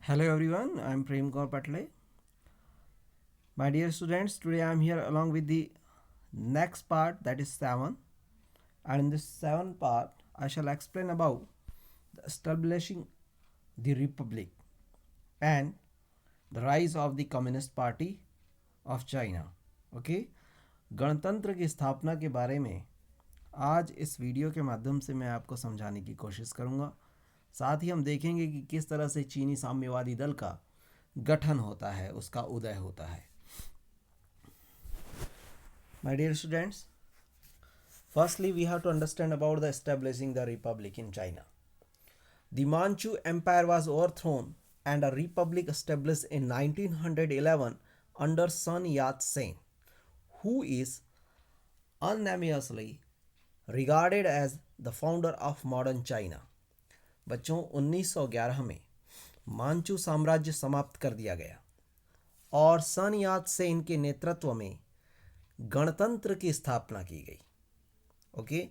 Hello everyone, I am Prem Kaur Patle. My dear students, today I am here along with the next part, that is 7. And in this 7th part, I shall explain about the establishing the republic and the rise of the Communist Party of China. Okay गणतंत्र की स्थापना के बारे में आज इस video के माध्यम से मैं आपको समझाने की कोशिश करूंगा। साथ ही हम देखेंगे कि किस तरह से चीनी साम्यवादी दल का गठन होता है, उसका उदय होता है। My dear students, firstly we have to understand about the establishing the republic in China. The Manchu Empire was overthrown and a republic established in 1911 under Sun Yat-sen, who is unanimously regarded as the founder of modern China. बच्चों 1911 में Manchu साम्राज्य समाप्त कर दिया गया और सन यात सेन के नेतृत्व में गणतंत्र की स्थापना की गई। ओके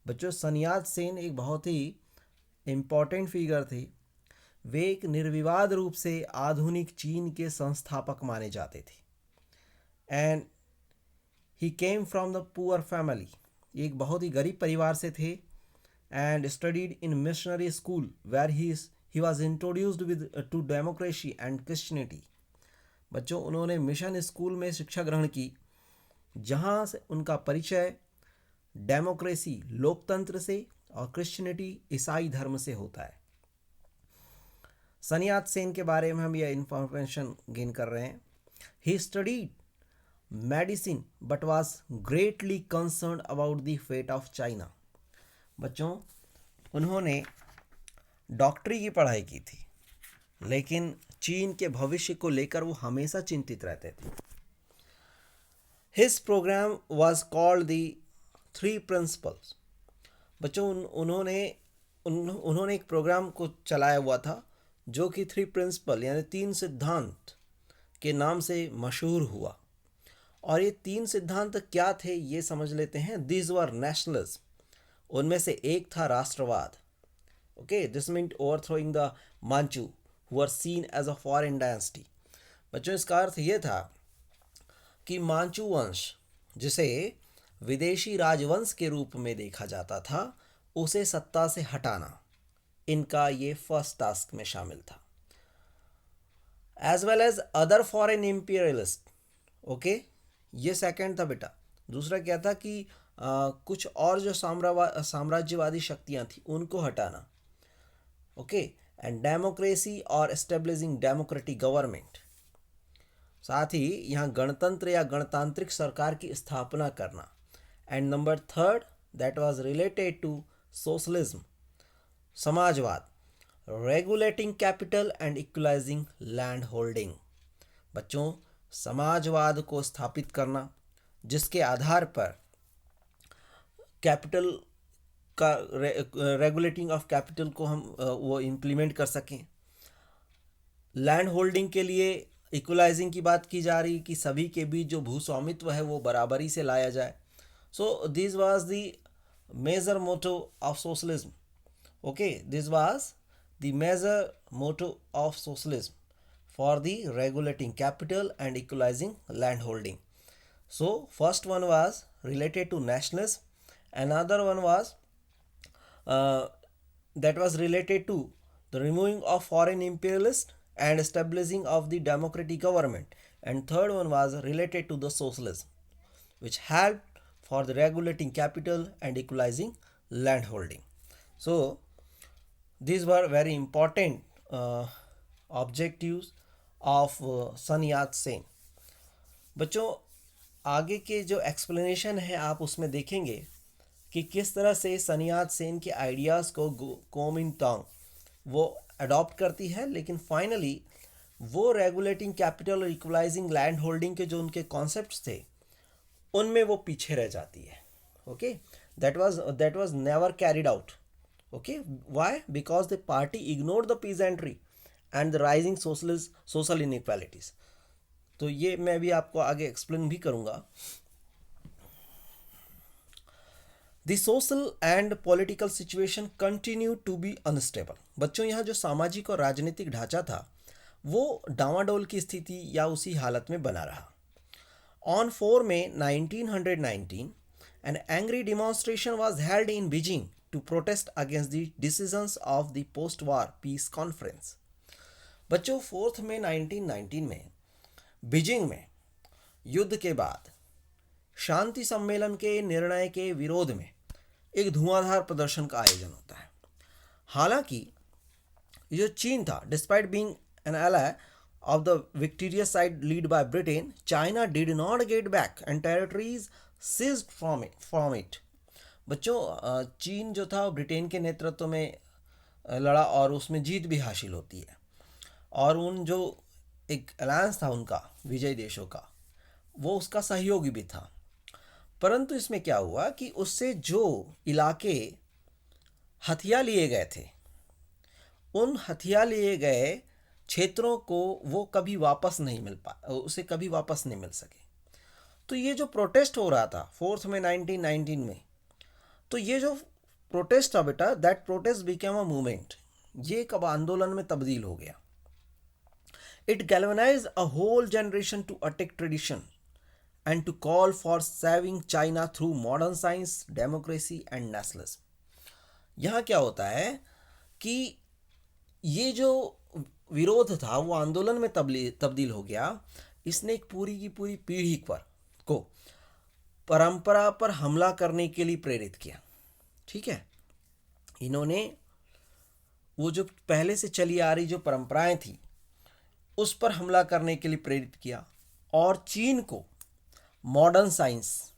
बच्चों, सन यात सेन एक बहुत ही इम्पॉर्टेंट फिगर थे। वे एक निर्विवाद रूप से आधुनिक चीन के संस्थापक माने जाते थे। And he came from the poor family, एक बहुत ही गरीब परिवार से थे। And studied in missionary school where he was introduced with to democracy and Christianity. बच्चों, उन्होंने मिशन स्कूल में शिक्षा ग्रहण की, जहाँ से उनका परिचय डेमोक्रेसी लोकतंत्र से और क्रिश्चियनिटी ईसाई धर्म से होता है। सन यात सेन के बारे में हम यह इंफॉर्मेशन गेन कर रहे हैं। He studied medicine but was greatly concern about the fate of China. बच्चों, उन्होंने डॉक्टरी की पढ़ाई की थी, लेकिन चीन के भविष्य को लेकर वो हमेशा चिंतित रहते थे। His programme was called the three principles. बच्चों, उन्होंने एक प्रोग्राम को चलाया हुआ था जो कि थ्री प्रिंसिपल यानी तीन सिद्धांत के नाम से मशहूर हुआ। और ये तीन सिद्धांत क्या थे ये समझ लेते हैं। दिस वर नेशनलिज्म, उनमें से एक था राष्ट्रवाद। Okay, this mean overthrowing the Manchu who are seen as a foreign dynasty. बच्चों, इसका अर्थ ये था कि मांचू वंश, जिसे विदेशी राजवंश के रूप में देखा जाता था, उसे सत्ता से हटाना इनका ये फर्स्ट टास्क में शामिल था। As well as other foreign imperialist. Okay, ये सेकंड था बेटा। दूसरा क्या था कि कुछ और जो साम्राज्यवादी शक्तियां थी उनको हटाना। ओके, एंड डेमोक्रेसी और एस्टेब्लिशिंग डेमोक्रेटिक गवर्नमेंट, साथ ही यहाँ गणतंत्र या गणतांत्रिक सरकार की स्थापना करना। And number third that was related to socialism, समाजवाद, regulating capital and equalising land holding. बच्चों, समाजवाद को स्थापित करना जिसके आधार पर कैपिटल का रेगुलेटिंग ऑफ कैपिटल को हम वो इम्प्लीमेंट कर सकें। लैंड होल्डिंग के लिए इक्वलाइजिंग की बात की जा रही कि सभी के बीच जो भूस्वामित्व है वो बराबरी से लाया जाए। So this was the major motto of socialism. Okay, this was the major motto of socialism for the regulating capital and equalising land holding. So first one was related to nationalism, another one was that was related to the removing of foreign imperialists and establishing of the democratic government, and third one was related to the socialism, which helped for the regulating capital and equalizing land holding. So these were very important objectives of Sun Yat-sen. बच्चों, आगे के जो explanation है आप उसमें देखेंगे कि किस तरह से सन यात सेन के आइडियाज़ को कुओमिंटांग वो अडॉप्ट करती है, लेकिन फाइनली वो रेगुलेटिंग कैपिटल और इक्वलाइजिंग लैंड होल्डिंग के जो उनके कॉन्सेप्ट्स थे उनमें वो पीछे रह जाती है। Okay, that was never carried out. Okay, why? Because the party ignored the peasantry and the rising social inequalities. तो ये मैं भी आपको आगे एक्सप्लेन भी करूंगा। The social and political situation continue to be unstable. बच्चों, यहाँ जो सामाजिक और राजनीतिक ढांचा था वो डामाडोल की स्थिति या उसी हालत में बना रहा। On 4 May 1919, an angry demonstration was held in Beijing to protest against the decisions of the post-war peace conference. बच्चों 4 मई 1919 में बीजिंग में युद्ध के बाद शांति सम्मेलन के निर्णय के विरोध में एक धुआंधार प्रदर्शन का आयोजन होता है। हालांकि जो चीन था, despite being an ally of the victorious side led by Britain, China did not get back and territories seized from it. बच्चों चीन जो था ब्रिटेन के नेतृत्व में लड़ा और उसमें जीत भी हासिल होती है, और उन जो एक अलायंस था उनका विजयी देशों का, वो उसका सहयोगी भी था। परंतु इसमें क्या हुआ कि उससे जो इलाके हथिया लिए गए थे, उन हथिया लिए गए क्षेत्रों को वो कभी वापस नहीं उसे कभी वापस नहीं मिल सके। तो ये जो प्रोटेस्ट हो रहा था 4 मई 1919 में, तो ये जो प्रोटेस्ट था बेटा, that protest became a movement, ये कब आंदोलन में तब्दील हो गया। It galvanise a whole generation to attack tradition and to call for saving China through modern science, democracy and nationalism. यहाँ क्या होता है कि ये जो विरोध था वो आंदोलन में तब्दील हो गया। इसने एक पूरी की पूरी पीढ़ी को परंपरा पर हमला करने के लिए प्रेरित किया। ठीक है, इन्होंने वो जो पहले से चली आ रही जो परंपराएं थी उस पर हमला करने के लिए प्रेरित किया, और चीन को मॉडर्न साइंस,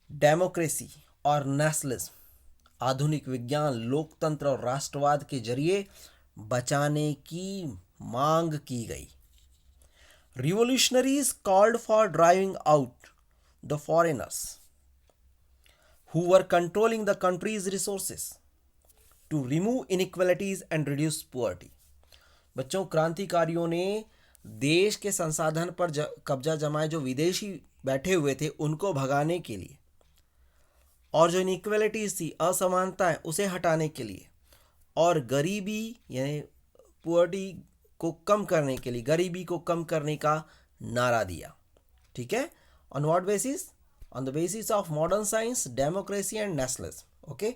डेमोक्रेसी और नेशनलिज्म, आधुनिक विज्ञान, लोकतंत्र और राष्ट्रवाद के जरिए बचाने की मांग की गई। Revolutionaries called for driving out the foreigners who were controlling the country's resources to remove inequalities and reduce poverty. बच्चों, क्रांतिकारियों ने देश के संसाधन पर कब्जा जमाए जो विदेशी बैठे हुए थे उनको भगाने के लिए, और जो इनइक्वलिटीज थी, असमानताएं, उसे हटाने के लिए, और गरीबी यानी पुअर्टी को कम करने के लिए, गरीबी को कम करने का नारा दिया। ठीक है, on what basis? On the basis of modern science, democracy and nationalism. Okay,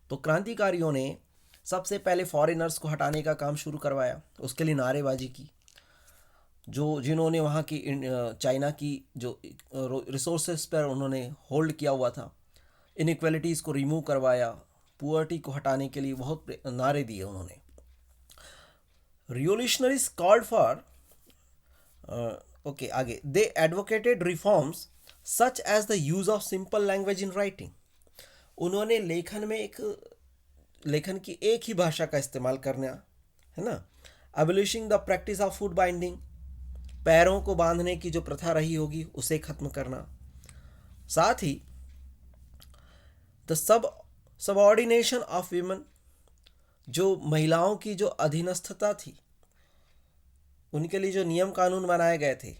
तो क्रांतिकारियों ने सबसे पहले फॉरेनर्स को हटाने का काम शुरू करवाया, उसके लिए नारेबाजी की। जिन्होंने वहाँ की चाइना की जो रिसोर्सेस पर उन्होंने होल्ड किया हुआ था, इनइक्वलिटीज़ को रिमूव करवाया, पुअर्टी को हटाने के लिए बहुत नारे दिए उन्होंने। रिवोल्यूशनरीज कॉल्ड फॉर आगे, they advocated reforms such as the use of simple language in writing. उन्होंने लेखन की एक ही भाषा का इस्तेमाल करना, है ना। Abolishing the practice of foot binding, पैरों को बांधने की जो प्रथा रही होगी उसे खत्म करना। साथ ही द सबऑर्डिनेशन ऑफ वीमेन, जो महिलाओं की जो अधीनस्थता थी, उनके लिए जो नियम कानून बनाए गए थे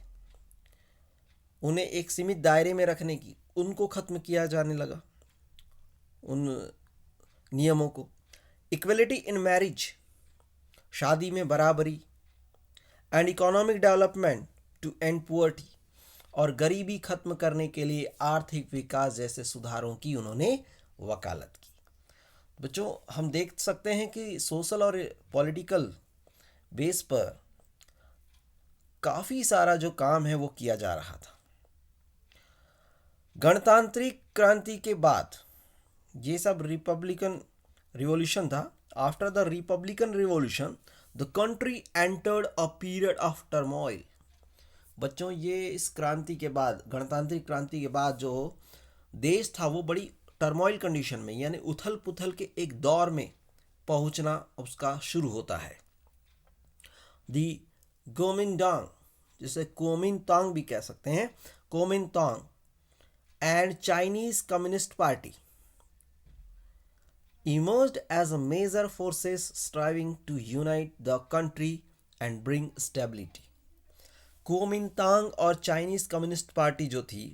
उन्हें एक सीमित दायरे में रखने की, उनको खत्म किया जाने लगा उन नियमों को। इक्वलिटी इन मैरिज, शादी में बराबरी, and economic development to end poverty, और गरीबी खत्म करने के लिए आर्थिक विकास जैसे सुधारों की उन्होंने वकालत की। बच्चों, हम देख सकते हैं कि सोशल और पॉलिटिकल बेस पर काफ़ी सारा जो काम है वो किया जा रहा था। गणतांत्रिक क्रांति के बाद ये सब रिपब्लिकन रिवॉल्यूशन था। After the Republican revolution the country entered a period of turmoil. बच्चों, ये इस क्रांति के बाद, गणतांत्रिक क्रांति के बाद जो देश था वो बड़ी टर्मोइल कंडीशन में, यानी उथल पुथल के एक दौर में पहुंचना उसका शुरू होता है। दी गोमिंगडांग, जिसे कोमिंगतांग भी कह सकते हैं, Kuomintang and Chinese Communist Party emerged as a major forces striving to unite the country and bring stability. कोमिंतांग और चाइनीज कम्युनिस्ट पार्टी जो थी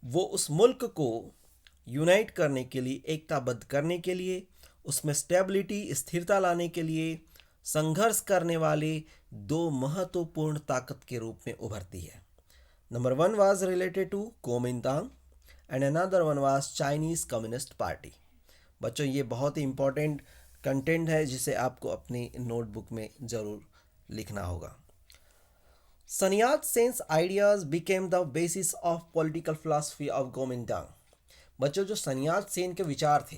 वो उस मुल्क को यूनाइट करने के लिए, एकताबद्ध करने के लिए, उसमें स्टेबिलिटी, स्थिरता लाने के लिए संघर्ष करने वाले दो महत्वपूर्ण ताकत के रूप में उभरती है। Number 1 was related to Kuomintang and another one was Chinese Communist Party. बच्चों ये बहुत ही इंपॉर्टेंट कंटेंट है जिसे आपको अपनी नोटबुक में जरूर लिखना होगा। Sun Yat-sen's ideas became the basis of political philosophy of Kuomintang। बच्चों जो सन यात सेन के विचार थे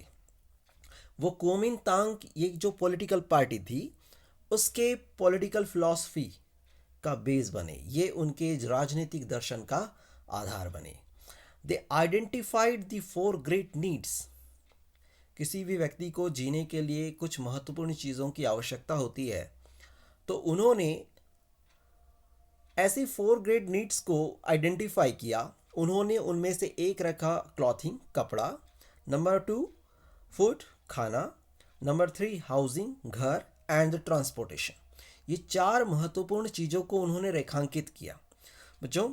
वो कुओमिंतांग ये जो पॉलिटिकल पार्टी थी उसके पॉलिटिकल फिलॉसफी का बेस बने, ये उनके राजनीतिक दर्शन का आधार बने। दे आइडेंटिफाइड द 4 ग्रेट नीड्स। किसी भी व्यक्ति को जीने के लिए कुछ महत्वपूर्ण चीज़ों की आवश्यकता होती है, तो उन्होंने ऐसी 4 ग्रेट नीड्स को आइडेंटिफाई किया। उन्होंने उनमें से एक रखा क्लॉथिंग कपड़ा, नंबर 2 फूड खाना, नंबर 3 हाउसिंग घर एंड ट्रांसपोर्टेशन। ये 4 महत्वपूर्ण चीज़ों को उन्होंने रेखांकित किया। बच्चों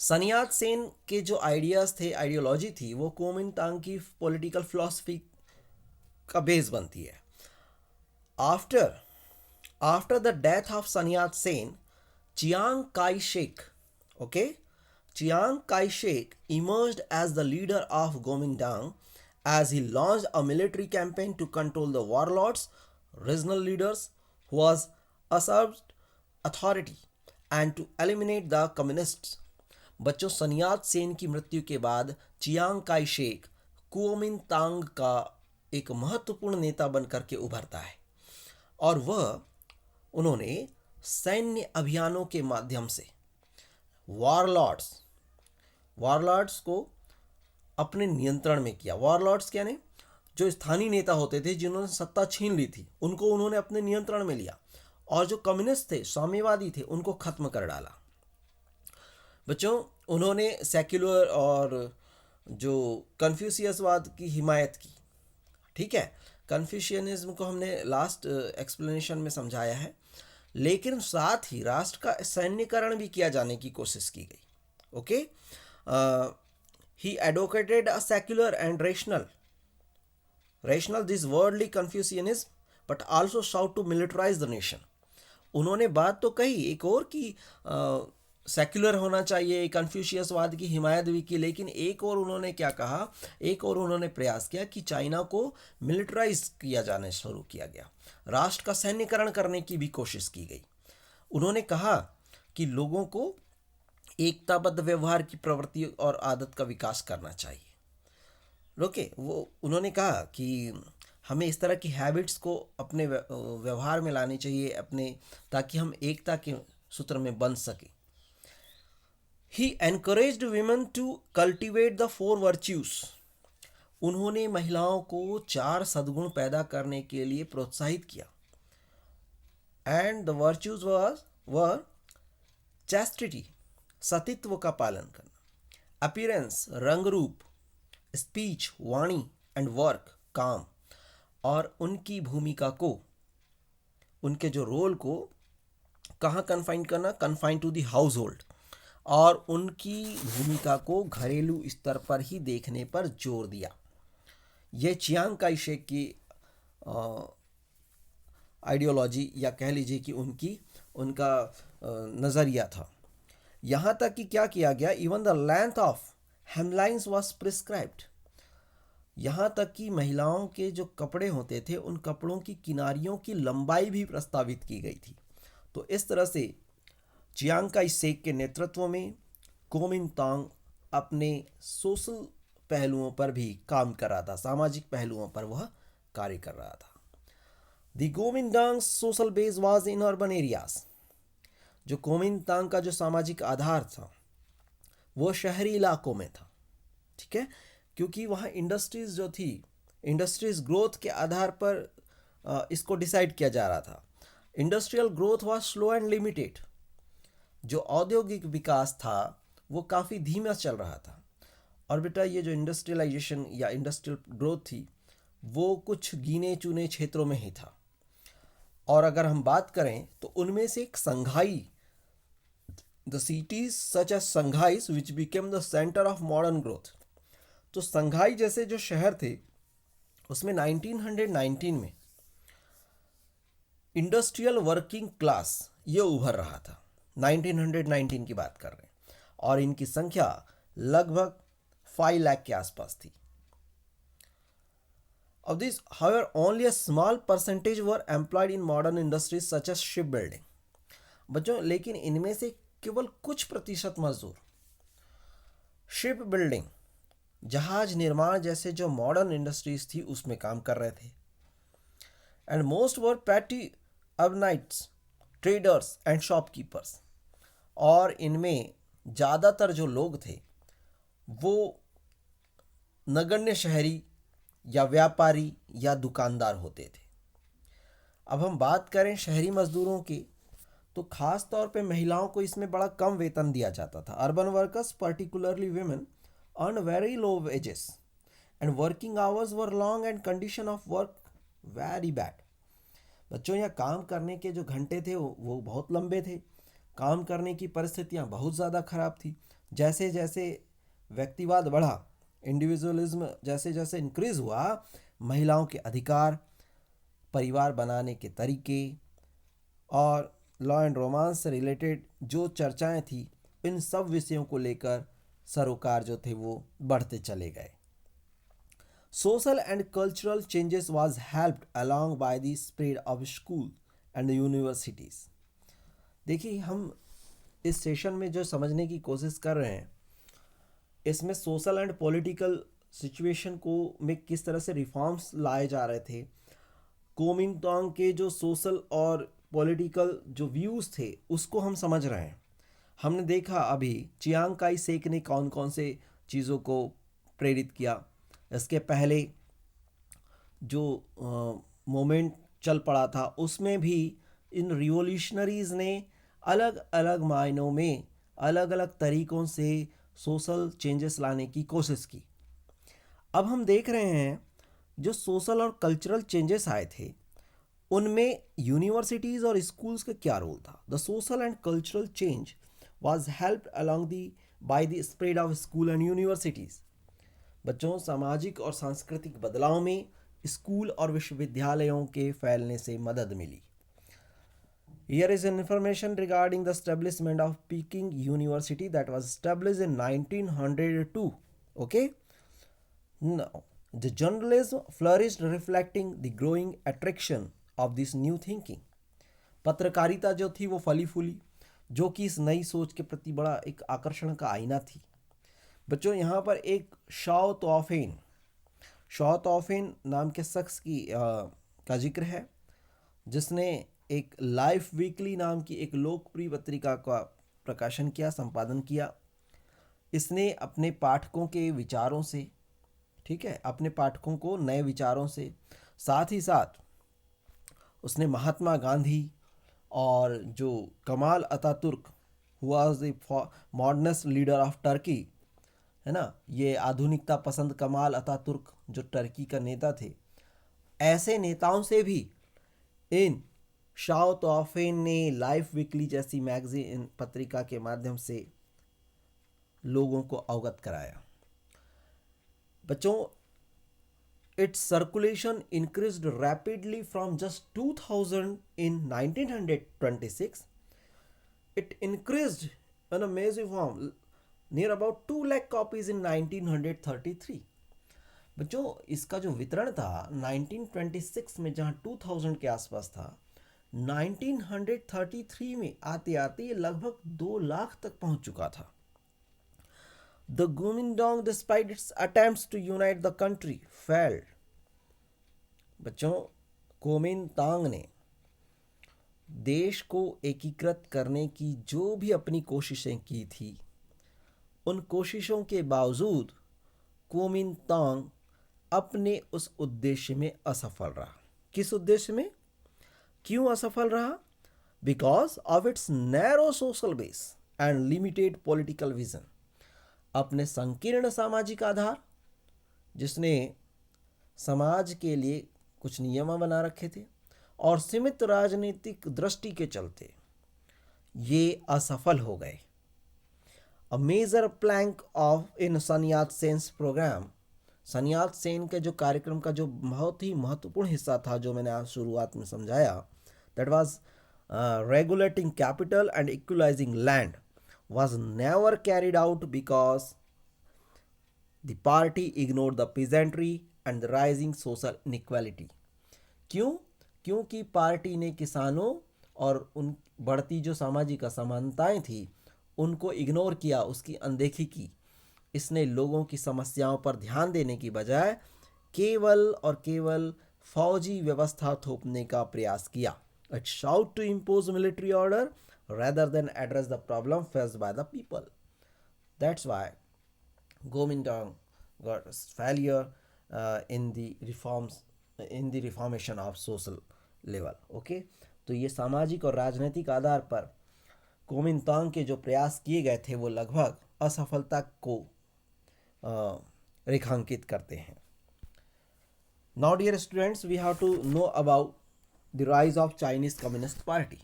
सन यात सेन के जो आइडियाज़ थे, आइडियोलॉजी थी, वो कुओमिंतांग की पॉलिटिकल फिलॉसफी का बेस बनती है। आफ्टर द डेथ ऑफ सन यात Sen, Chiang Kai-shek, Chiang Kai-shek emerged as the leader of Kuomintang as he launched a military campaign to control the warlords, regional leaders who was usurped authority and to eliminate the communists। बच्चों सन यात सेन की मृत्यु के बाद Chiang Kai Shek Kuomintang का एक महत्वपूर्ण नेता बनकर के उभरता है और उन्होंने सैन्य अभियानों के माध्यम से वॉरलॉर्ड्स को अपने नियंत्रण में किया। वॉरलॉर्ड्स क्या ने जो स्थानीय नेता होते थे जिन्होंने सत्ता छीन ली थी, उनको उन्होंने अपने नियंत्रण में लिया और जो कम्युनिस्ट थे, साम्यवादी थे, उनको खत्म कर डाला। बच्चों उन्होंने सेक्युलर और जो कन्फ्यूशियसवाद की हिमायत की। ठीक है, कन्फ्यूशियनिज्म को हमने लास्ट एक्सप्लेनेशन में समझाया है, लेकिन साथ ही राष्ट्र का सैन्यकरण भी किया जाने की कोशिश की गई। Okay, he advocated a secular and rational this worldly Confucianism but also sought to militarise the nation. उन्होंने बात तो कही एक और कि सेक्युलर होना चाहिए, कन्फ्यूशियसवाद की हिमायत भी की, लेकिन एक और उन्होंने क्या कहा, एक और उन्होंने प्रयास किया कि चाइना को मिलिटराइज किया जाना शुरू किया गया, राष्ट्र का सैन्यकरण करने की भी कोशिश की गई। उन्होंने कहा कि लोगों को एकताबद्ध व्यवहार की प्रवृत्ति और आदत का विकास करना चाहिए। ओके, उन्होंने कहा कि हमें इस तरह की हैबिट्स को अपने व्यवहार में लानी चाहिए अपने, ताकि हम एकता के सूत्र में बंध सके। He encouraged women to cultivate the 4 virtues। उन्होंने महिलाओं को 4 सद्गुण पैदा करने के लिए प्रोत्साहित किया। And the virtues were chastity, सतीत्व का पालन करना, appearance, रंग रूप, speech, वाणी, and work, काम, और उनकी भूमिका को, उनके जो रोल को कहाँ कन्फाइन करना, confine to the household, और उनकी भूमिका को घरेलू स्तर पर ही देखने पर जोर दिया। ये चियांग काई शेक की आइडियोलॉजी या कह लीजिए कि उनका नज़रिया था। यहाँ तक कि क्या किया गया, even the length of hemlines was prescribed. यहाँ तक कि महिलाओं के जो कपड़े होते थे उन कपड़ों की किनारियों की लंबाई भी प्रस्तावित की गई थी। तो इस तरह से चियांग काई शेक के नेतृत्व में कुओमिंतांग अपने सोशल पहलुओं पर भी काम कर रहा था, सामाजिक पहलुओं पर वह कार्य कर रहा था। The Kuomintang social base was in urban areas. जो कुओमिंतांग का जो सामाजिक आधार था वो शहरी इलाकों में था। ठीक है, क्योंकि वहाँ इंडस्ट्रीज जो थी, इंडस्ट्रीज ग्रोथ के आधार पर इसको डिसाइड किया जा रहा था। Industrial growth was slow and limited. जो औद्योगिक विकास था वो काफ़ी धीमा चल रहा था। और बेटा ये जो इंडस्ट्रियलाइजेशन या इंडस्ट्रियल ग्रोथ थी वो कुछ गिने चुने क्षेत्रों में ही था। और अगर हम बात करें तो उनमें से एक Shanghai, the cities such as Shanghai which became the centre of modern growth. तो संघाई जैसे जो शहर थे उसमें 1919 में इंडस्ट्रियल वर्किंग क्लास ये उभर रहा था। 1919 की बात कर रहे हैं और इनकी संख्या लगभग 5 लाख के आसपास थी। Of this, however, only a small percentage were employed in modern industries such as shipbuilding. बच्चों, लेकिन इनमें से केवल कुछ प्रतिशत मजदूर शिप बिल्डिंग, जहाज निर्माण जैसे जो मॉडर्न इंडस्ट्रीज थी उसमें काम कर रहे थे। And most were petty urbanites, traders and shopkeepers. और इनमें ज़्यादातर जो लोग थे वो नगण्य शहरी या व्यापारी या दुकानदार होते थे। अब हम बात करें शहरी मजदूरों की, तो खास तौर पे महिलाओं को इसमें बड़ा कम वेतन दिया जाता था। Urban workers, particularly women, earn very low wages and working hours were long and condition of work very bad. बच्चों, यहाँ काम करने के जो घंटे थे वो बहुत लंबे थे। काम करने की परिस्थितियाँ बहुत ज़्यादा खराब थी। जैसे जैसे व्यक्तिवाद बढ़ा, इंडिविजुअलिज्म जैसे जैसे इंक्रीज हुआ, महिलाओं के अधिकार, परिवार बनाने के तरीके और लॉ एंड रोमांस से रिलेटेड जो चर्चाएं थी, इन सब विषयों को लेकर सरोकार जो थे वो बढ़ते चले गए। Social and cultural changes was helped along by the spread of school and universities. देखिए, हम इस सेशन में जो समझने की कोशिश कर रहे हैं, इसमें सोशल एंड पॉलिटिकल सिचुएशन को में किस तरह से रिफॉर्म्स लाए जा रहे थे। कुओमिंटांग के जो सोशल और पॉलिटिकल जो व्यूज़ थे उसको हम समझ रहे हैं। हमने देखा अभी चियांग काई शेक ने कौन कौन से चीज़ों को प्रेरित किया। इसके पहले जो मोमेंट चल पड़ा था उसमें भी इन रिवोल्यूशनरीज़ ने अलग अलग मायनों में अलग अलग तरीक़ों से सोशल चेंजेस लाने की कोशिश की। अब हम देख रहे हैं जो सोशल और कल्चरल चेंजेस आए थे उनमें यूनिवर्सिटीज़ और स्कूल्स का क्या रोल था। The social and cultural change was helped along the by the spread of school and universities. बच्चों, सामाजिक और सांस्कृतिक बदलाव में स्कूल और विश्वविद्यालयों के फैलने से मदद मिली। Here is an information regarding the establishment of Peking University that was established in 1902. Okay? Now, the journalism flourished, reflecting the growing attraction of this new thinking. पत्रकारिता जो थी वो फली फूली, जो कि इस नई सोच के प्रति बड़ा एक आकर्षण का आईना थी। बच्चों, यहाँ पर एक शाओ तोफेन नाम के शख्स का जिक्र है, जिसने एक लाइफ वीकली नाम की एक लोकप्रिय पत्रिका का प्रकाशन किया, संपादन किया। इसने अपने पाठकों के विचारों से, ठीक है, अपने पाठकों को नए विचारों से, साथ ही साथ उसने महात्मा गांधी और जो Kemal Ataturk was the modernist leader of Turkey, है ना, ये आधुनिकता पसंद कमाल अतातुर्क जो टर्की का नेता थे, ऐसे नेताओं से भी इन शाओ तोफेन ने लाइफ वीकली जैसी मैगजीन पत्रिका के माध्यम से लोगों को अवगत कराया। बच्चों, its circulation increased rapidly from just 2000 in 1926. It increased in a massive form, near about 2 lakh copies in 1933. बच्चों, इसका जो वितरण था 1926 में, जहाँ 2000 के आसपास था, 1933 में आते आते ये लगभग 2 लाख तक पहुंच चुका था। The Kuomintang, despite its attempts to unite the country, failed. बच्चों, कुओमिंटांग ने देश को एकीकृत करने की जो भी अपनी कोशिशें की थी, उन कोशिशों के बावजूद कुओमिंटांग अपने उस उद्देश्य में असफल रहा। किस उद्देश्य में? क्यों असफल रहा? Because of its narrow social base and limited political vision. अपने संकीर्ण सामाजिक आधार, जिसने समाज के लिए कुछ नियम बना रखे थे, और सीमित राजनीतिक दृष्टि के चलते ये असफल हो गए। अ मेजर प्लैंक ऑफ इन सन यात सेन्स प्रोग्राम, सन यात सेन के जो कार्यक्रम का जो बहुत ही महत्वपूर्ण हिस्सा था, जो मैंने आज शुरुआत में समझाया, that was regulating capital and equalizing land was never carried out because the party ignored the peasantry and the rising social inequality. क्यों? क्योंकि पार्टी ने किसानों और उन बढ़ती जो सामाजिक असमानताएं थी उनको इग्नोर किया, उसकी अनदेखी की। इसने लोगों की समस्याओं पर ध्यान देने की बजाय केवल और केवल फौजी व्यवस्था थोपने का प्रयास किया। It sought to impose military order rather than address the problem faced by the people. That's why Kuomintang got failure in the reforms, in the reformation of social level. Okay, तो ये सामाजिक और राजनीतिक आधार पर कोमिंतांग के जो प्रयास किए गए थे वो लगभग असफलता को रेखांकित करते हैं। Now dear students, we have to know about the rise of Chinese Communist Party.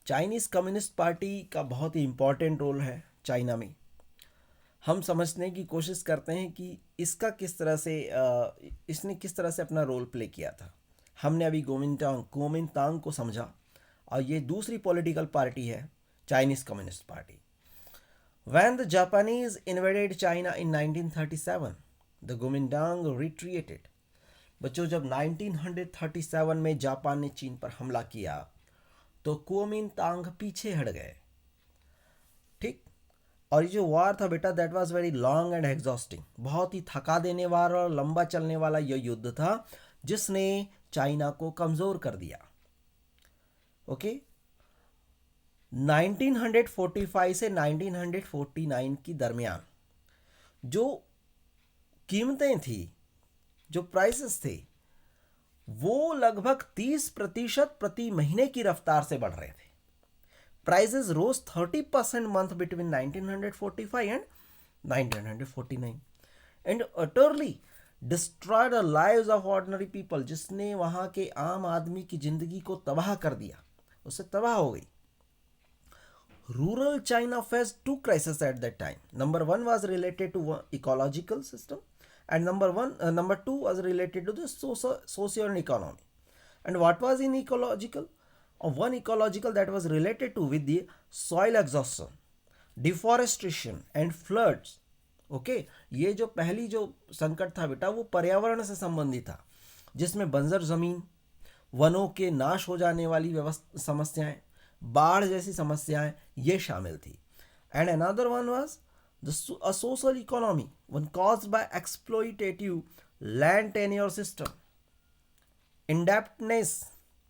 Chinese Communist party का बहुत ही इम्पॉर्टेंट रोल है चाइना में। हम समझने की कोशिश करते हैं कि इसका किस तरह से इसने किस तरह से अपना रोल प्ले किया था। हमने अभी कोमिंतांग को समझा और ये दूसरी पॉलिटिकल पार्टी है Chinese Communist Party. When the Japanese invaded China in 1937 the Kuomintang retreated. बच्चों, जब 1937 में जापान ने चीन पर हमला किया तो कुओमिंतांग पीछे हट गए। ठीक, और ये जो वार था बेटा, that was very long and exhausting, बहुत ही थका देने वाला और लंबा चलने वाला यह युद्ध था जिसने चाइना को कमजोर कर दिया। ओके, 1945 से 1949 की दरमियान जो कीमतें थी, जो प्राइसेस थे, वो लगभग 30% प्रति महीने की रफ्तार से बढ़ रहे थे। Prices rose 30% month between 1945 and 1949 and utterly destroyed the lives of ordinary people, जिसने वहां के आम आदमी की जिंदगी को तबाह कर दिया, उससे तबाह हो गई। Rural China faced two crisis at that time. Number 1 was related to ecological system and number 2 was related to the socio and economy. And what was in ecological? One ecological that was related to with the soil exhaustion, deforestation and floods. Okay, ये जो पहली जो संकट था बेटा वो पर्यावरण से संबंधित था, जिसमें बंजर जमीन, वनों के नाश हो जाने वाली समस्याएं, बाढ़ जैसी समस्याएं ये शामिल थी। And another one was a social economy, one caused by exploitative land tenure system, indebtedness,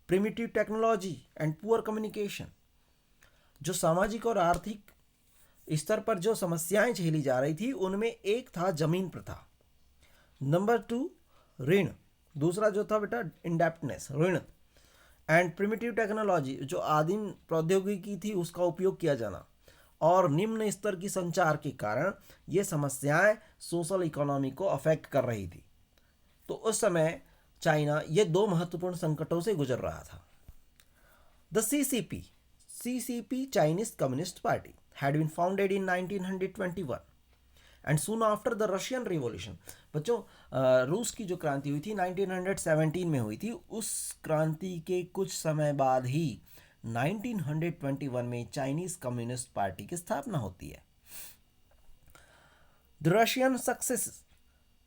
primitive technology and poor communication. जो सामाजिक और आर्थिक स्तर पर जो समस्याएं झेली जा रही थी उनमें एक था जमीन प्रथा, नंबर 2 ऋण, दूसरा जो था बेटा इंडेप्टनेस, ऋण, एंड प्रिमिटिव टेक्नोलॉजी, जो आदिम प्रौद्योगिकी थी उसका उपयोग किया जाना, और निम्न स्तर की संचार के कारण ये समस्याएं सोशल इकोनॉमी को अफेक्ट कर रही थी। तो उस समय चाइना ये दो महत्वपूर्ण संकटों से गुजर रहा था। The CCP Chinese Communist party had been founded in 1921 and soon after the Russian Revolution. बच्चों, रूस की जो क्रांति हुई थी 1917 में हुई थी, उस क्रांति के कुछ समय बाद ही 1921 में चाइनीज कम्युनिस्ट पार्टी की स्थापना होती है। The Russian success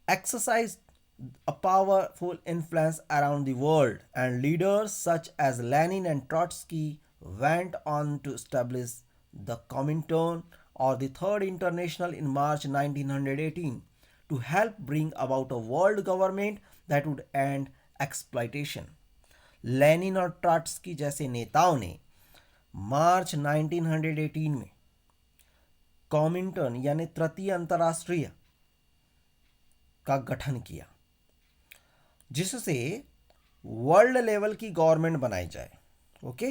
exercised a powerful influence around the world, and leaders such as Lenin and Trotsky went on to establish the Comintern or the Third International in March 1918 to help bring about a world government that would end exploitation. Lenin और Trotsky जैसे नेताओं ने मार्च 1918 में कॉमिंटर्न यानी तृतीय अंतर्राष्ट्रीय का गठन किया, जिससे वर्ल्ड लेवल की गवर्नमेंट बनाई जाए। ओके,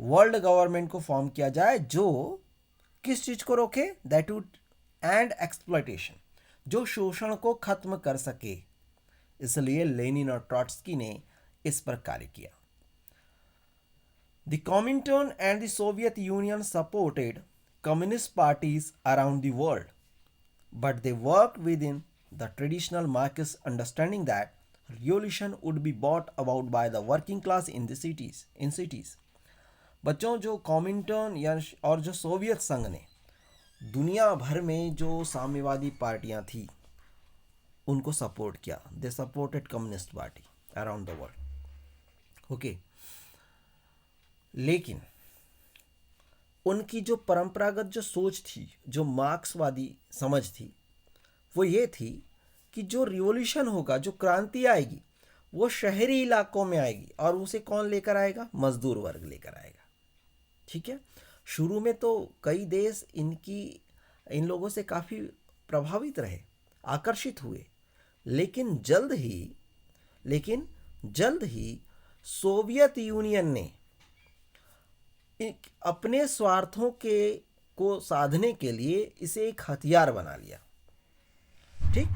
वर्ल्ड गवर्नमेंट को फॉर्म किया जाए जो किस चीज को रोके, दैट वुड एंड एक्सप्लॉयटेशन, जो शोषण को खत्म कर सके। इसलिए लेनिन और ट्रॉट्स्की ने इस पर कार्य किया। The Comintern and the Soviet Union supported communist parties around the world, but they worked within the traditional Marxist understanding that revolution would be brought about by the working class in the cities. बच्चों, जो कॉमिंटर्न या और जो Soviet संघ ने दुनिया भर में जो साम्यवादी पार्टियां थी उनको सपोर्ट किया. They supported communist party around the world. Okay, लेकिन उनकी जो परंपरागत जो सोच थी, जो मार्क्सवादी समझ थी, वो ये थी कि जो रिवॉल्यूशन होगा, जो क्रांति आएगी, वो शहरी इलाकों में आएगी. और उसे कौन लेकर आएगा? मजदूर वर्ग लेकर आएगा. ठीक है. शुरू में तो कई देश इन लोगों से काफ़ी प्रभावित रहे, आकर्षित हुए. लेकिन जल्द ही सोवियत यूनियन ने अपने स्वार्थों को साधने के लिए इसे एक हथियार बना लिया. ठीक.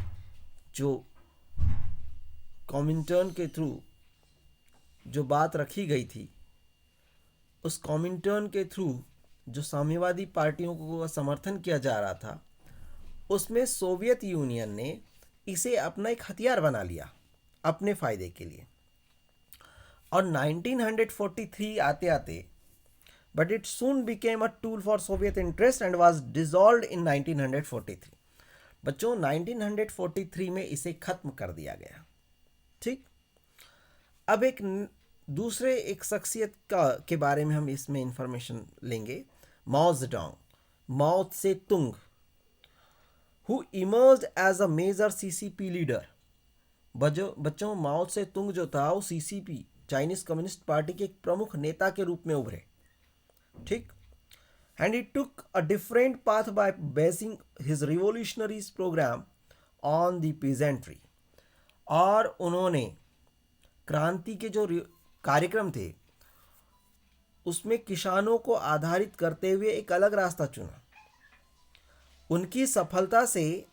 जो कॉमिंटर्न के थ्रू जो बात रखी गई थी, उस कॉमिंटर्न के थ्रू जो साम्यवादी पार्टियों को समर्थन किया जा रहा था, उसमें सोवियत यूनियन ने इसे अपना एक हथियार बना लिया अपने फायदे के लिए. और 1943 आते आते, but it soon became a tool for Soviet interest and was dissolved in 1943. बच्चों, 1943 में इसे खत्म कर दिया गया. ठीक. अब एक शख्सियत के बारे में हम इसमें इंफॉर्मेशन लेंगे. माओ जेडोंग, माओ त्से तुंग, who emerged as a major CCP leader. बच्चों, माओ त्से तुंग जो था वो CCP, चाइनीज कम्युनिस्ट पार्टी के एक प्रमुख नेता के रूप में उभरे. ठीक. And he took a different path by basing his revolutionary program on the peasantry. और उन्होंने क्रांति के जो कार्यक्रम थे उसमें किसानों को आधारित करते हुए एक अलग रास्ता चुना. उनकी सफलता से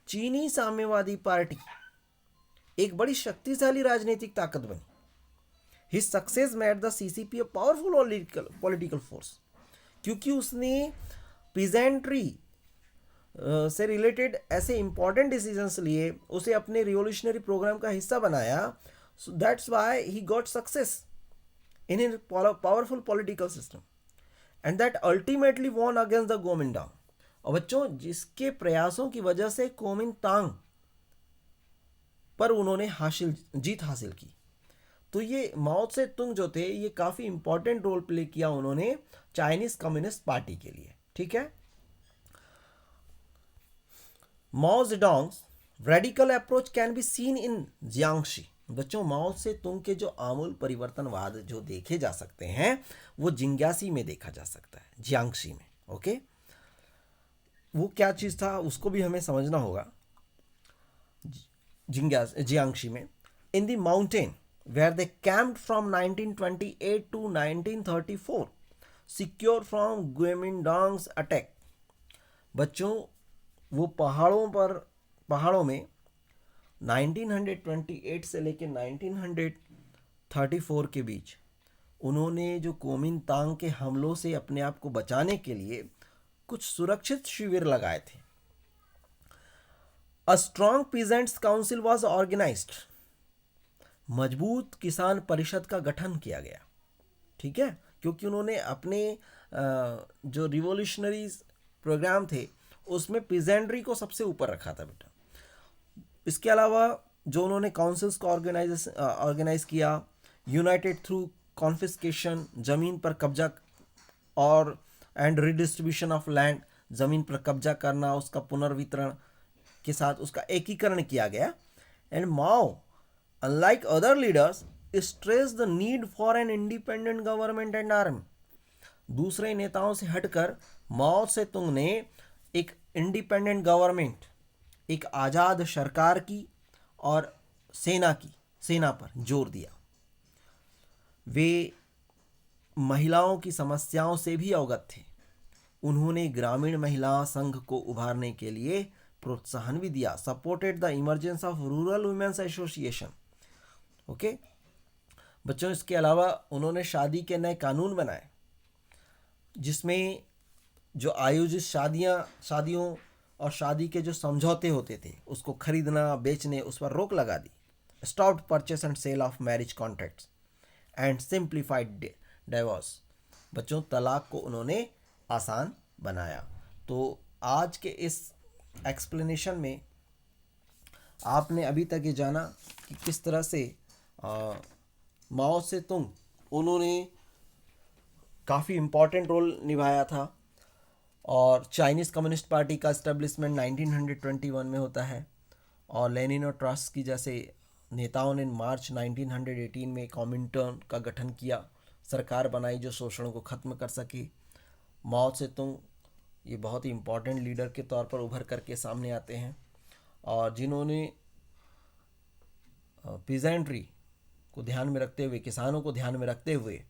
चीनी साम्यवादी पार्टी एक बड़ी शक्तिशाली राजनीतिक ताकत बनी. His success made the CCP a powerful political force. क्योंकि उसने पीजेंट्री से रिलेटेड ऐसे इंपॉर्टेंट डिसीजंस लिए, उसे अपने रिवोल्यूशनरी प्रोग्राम का हिस्सा बनाया. So that's why he got success in his powerful political system and that ultimately won against the Kuomintang. और बच्चों, जिसके प्रयासों की वजह से कुओमिंटांग पर उन्होंने जीत हासिल की. तो ये माओ त्से तुंग जो थे, ये काफ़ी इंपॉर्टेंट रोल प्ले किया उन्होंने चाइनीज कम्युनिस्ट पार्टी के लिए. ठीक है. Mao Zedong's radical approach can be seen in Jiangxi. बच्चों, माओ त्से तुंग के जो आमूल परिवर्तनवाद जो देखे जा सकते हैं वो जिंग्यासी में देखा जा सकता है, जियांगशी में. ओके. वो क्या चीज़ था उसको भी हमें समझना होगा. जियांगशी में, in the mountain where they camped from 1928 to 1934, secure from Guomindang's attack. बच्चों, वो पहाड़ों में 1928 से लेकर 1934 के बीच उन्होंने जो कुओमिंटांग के हमलों से अपने आप को बचाने के लिए कुछ सुरक्षित शिविर लगाए थे. A strong peasants council was organized. मजबूत किसान परिषद का गठन किया गया. ठीक है. क्योंकि उन्होंने अपने जो रिवोल्यूशनरी प्रोग्राम थे उसमें पीजेंट्री को सबसे ऊपर रखा था बेटा. इसके अलावा जो उन्होंने काउंसिल्स को ऑर्गेनाइज किया, यूनाइटेड थ्रू कॉन्फिस्केशन, ज़मीन पर कब्जा और एंड रिडिस्ट्रीब्यूशन ऑफ लैंड, ज़मीन पर कब्जा करना, उसका पुनर्वितरण के साथ उसका एकीकरण किया गया. And Mao, unlike other leaders, stressed the need for an independent government and army. दूसरे नेताओं से हटकर माओ त्से तुंग ने एक इंडिपेंडेंट गवर्नमेंट, एक आज़ाद सरकार की और सेना पर जोर दिया. वे महिलाओं की समस्याओं से भी अवगत थे. उन्होंने ग्रामीण महिला संघ को उभारने के लिए प्रोत्साहन भी दिया. Supported the emergence of rural women's association. Okay. बच्चों, इसके अलावा उन्होंने शादी के नए कानून बनाए जिसमें जो आयोजित शादियों और शादी के जो समझौते होते थे उसको खरीदना बेचने उस पर रोक लगा दी. stopped purchase and sale of marriage contracts and simplified divorce। बच्चों, तलाक को उन्होंने आसान बनाया। तो आज के इस एक्सप्लेनेशन में आपने अभी तक ये जाना कि किस तरह से माओ से तुंग उन्होंने काफ़ी इम्पॉर्टेंट रोल निभाया था और चाइनीज़ कम्युनिस्ट पार्टी का इस्टेब्लिशमेंट 1921 में होता है और लेनिन और ट्रॉट्स्की जैसे नेताओं ने मार्च 1918 में कॉमिंटर्न का गठन किया, सरकार बनाई जो शोषण को ख़त्म कर सके। माओ से तुंग ये बहुत ही इम्पॉर्टेंट लीडर के तौर पर उभर करके सामने आते हैं और जिन्होंने पीजेंट्री को ध्यान में रखते हुए, किसानों को ध्यान में रखते हुए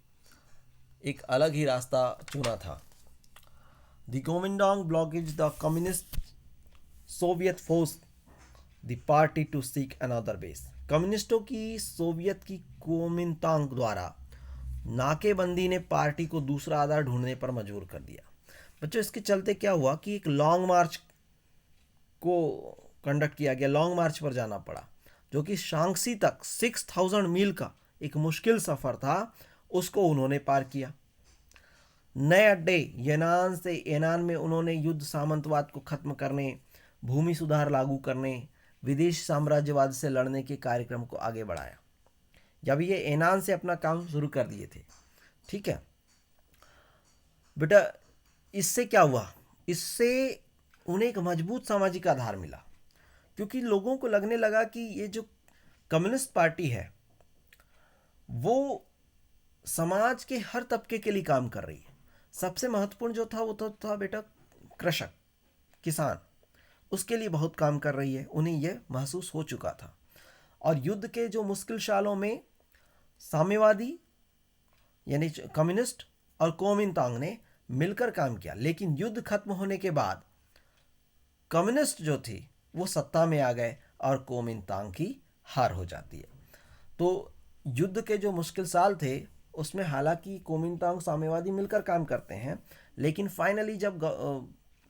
एक अलग ही रास्ता चुना था। The Kuomintang blockage the communist Soviet force the party to seek another base. कम्युनिस्टों की सोवियत की कोमिंतांग द्वारा नाकेबंदी ने पार्टी को दूसरा आधार ढूंढने पर मजबूर कर दिया। बच्चों, इसके चलते क्या हुआ कि एक लॉन्ग मार्च को कंडक्ट किया गया, लॉन्ग मार्च पर जाना पड़ा, जो कि शांक्सी तक 6000 मील का एक मुश्किल सफ़र था, उसको उन्होंने पार किया। नए अड्डे येनान से एनान में उन्होंने युद्ध सामंतवाद को खत्म करने, भूमि सुधार लागू करने, विदेश साम्राज्यवाद से लड़ने के कार्यक्रम को आगे बढ़ाया। जब ये एनान से अपना काम शुरू कर दिए थे, ठीक है बेटा, इससे क्या हुआ, इससे उन्हें एक मजबूत सामाजिक आधार मिला, क्योंकि लोगों को लगने लगा कि ये जो कम्युनिस्ट पार्टी है वो समाज के हर तबके के लिए काम कर रही है। सबसे महत्वपूर्ण जो था वो तो था बेटा कृषक, किसान, उसके लिए बहुत काम कर रही है, उन्हें यह महसूस हो चुका था। और युद्ध के जो मुश्किल सालों में साम्यवादी यानी कम्युनिस्ट और कोमिंतांग ने मिलकर काम किया, लेकिन युद्ध खत्म होने के बाद कम्युनिस्ट जो थी वो सत्ता में आ गए और कोमिंतांग की हार हो जाती है। तो युद्ध के जो मुश्किल साल थे उसमें हालांकि कोमिंतांग साम्यवादी मिलकर काम करते हैं, लेकिन फाइनली जब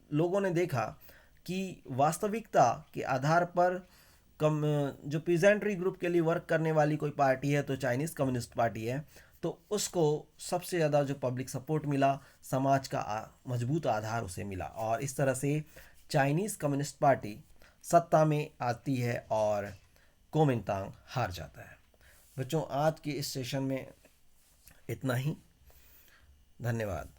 लोगों ने देखा कि वास्तविकता के आधार पर जो पीजेंट्री ग्रुप के लिए वर्क करने वाली कोई पार्टी है तो चाइनीज़ कम्युनिस्ट पार्टी है, तो उसको सबसे ज़्यादा जो पब्लिक सपोर्ट मिला, समाज का मजबूत आधार उसे मिला और इस तरह से चाइनीज़ कम्युनिस्ट पार्टी सत्ता में आती है और कोमिंतांग हार जाता है। बच्चों, आज के इस सेशन में इतना ही। धन्यवाद।